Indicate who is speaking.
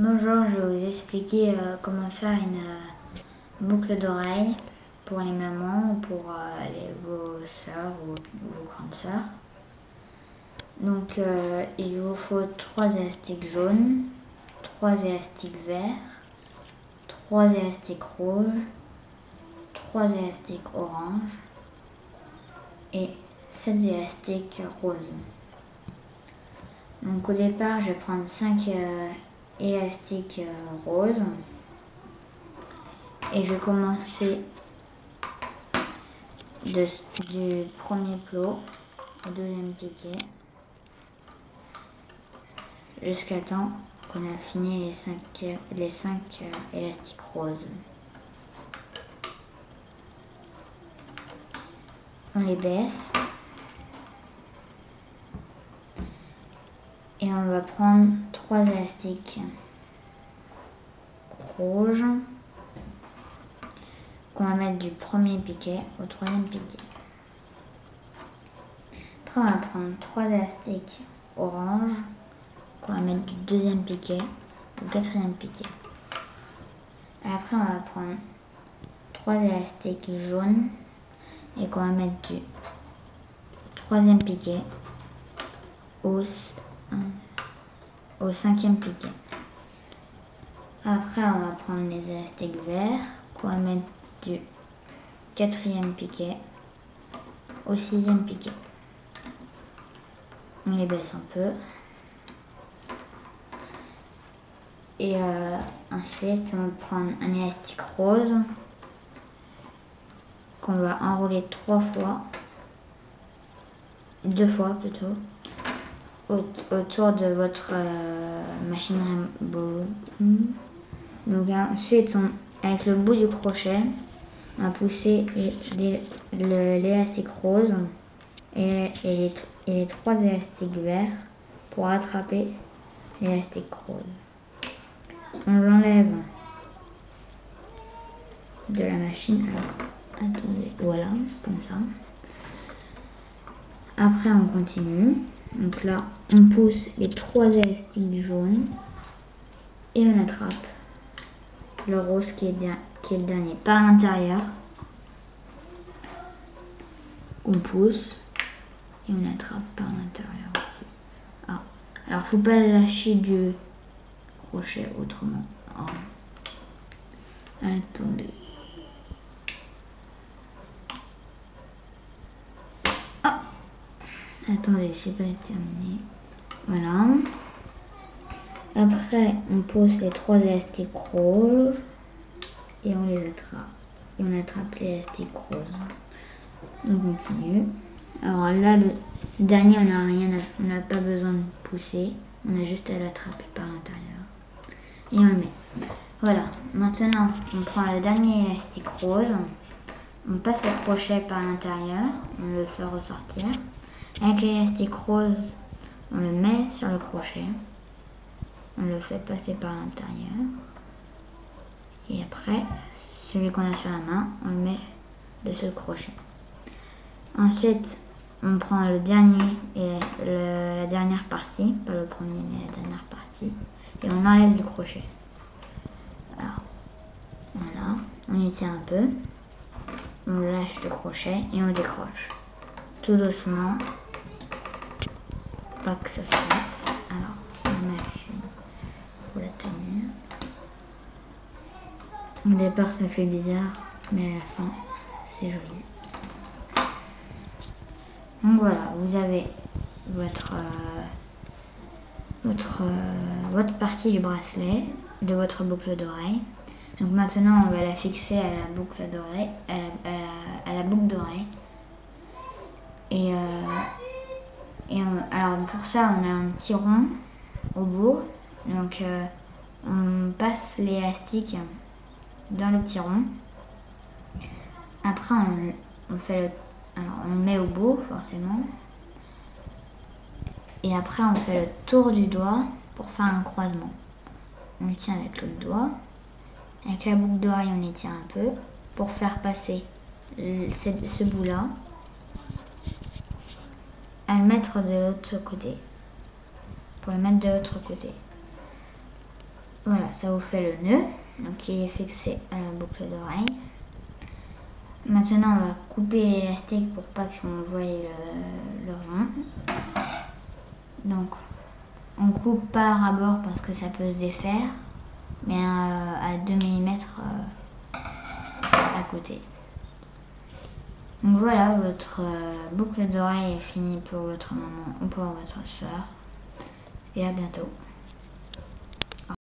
Speaker 1: Bonjour, je vais vous expliquer comment faire une boucle d'oreille pour les mamans ou pour vos soeurs ou vos grandes sœurs. Donc il vous faut 3 élastiques jaunes, 3 élastiques verts, 3 élastiques rouges, 3 élastiques oranges et 7 élastiques roses. Donc au départ, je vais prendre 5 élastiques roses et je vais commencer du premier plot au deuxième piqué jusqu'à temps qu'on a fini les 5 élastiques roses. On les baisse et on va prendre 3 élastiques rouges qu'on va mettre du premier piqué au troisième piqué. Après on va prendre 3 élastiques oranges qu'on va mettre du deuxième piqué au quatrième piqué. Et après on va prendre 3 élastiques jaunes et qu'on va mettre du troisième piqué au cinquième piqué. Après on va prendre les élastiques verts qu'on va mettre du quatrième piqué au sixième piqué. On les baisse un peu. Et ensuite on va prendre un élastique rose qu'on va enrouler 2 fois plutôt, autour de votre machine à boulot. Donc ensuite, avec le bout du crochet, on va pousser l'élastique rose et les 3 élastiques verts pour attraper l'élastique rose. On l'enlève de la machine. Alors, attendez, voilà, comme ça. Après, on continue. Donc là, on pousse les 3 élastiques jaunes et on attrape le rose qui est le dernier par l'intérieur. On pousse et on attrape par l'intérieur aussi. Ah. Alors, faut pas lâcher du crochet autrement. Oh. Attendez. Attendez, j'ai pas terminé. Voilà. Après, on pousse les 3 élastiques rouges et on les attrape. Et on attrape l'élastique rose. On continue. Alors là, le dernier, on n'a pas besoin de pousser. On a juste à l'attraper par l'intérieur. Et on le met. Voilà. Maintenant, on prend le dernier élastique rose. On passe le crochet par l'intérieur. On le fait ressortir. Avec l'élastique rose, on le met sur le crochet. On le fait passer par l'intérieur. Et après, celui qu'on a sur la main, on le met dessus le crochet. Ensuite, on prend le dernier et la dernière partie, pas le premier mais la dernière partie, et on enlève du crochet. Alors, voilà, on y tient un peu, on lâche le crochet et on décroche. Tout doucement, pas que ça se casse. Alors, la machine, faut la tenir. Au départ, ça fait bizarre, mais à la fin, c'est joli. Donc voilà, vous avez votre partie du bracelet, de votre boucle d'oreille. Donc maintenant, on va la fixer à la boucle d'oreille, à la boucle d'oreille. Alors pour ça, on a un petit rond au bout. Donc on passe l'élastique dans le petit rond. Après, on le met au bout, forcément. Et après, on fait le tour du doigt pour faire un croisement. On le tient avec l'autre doigt. Avec la boucle d'oreille, on y tient un peu pour faire passer ce bout-là à le mettre de l'autre côté. Pour le mettre de l'autre côté. Voilà. voilà, ça vous fait le nœud. Donc il est fixé à la boucle d'oreille. Maintenant on va couper l'élastique pour pas qu'on voie le rond. Donc on coupe pas à bord parce que ça peut se défaire, mais à 2 mm à côté. Donc voilà, votre boucle d'oreille est finie pour votre maman ou pour votre soeur. Et à bientôt.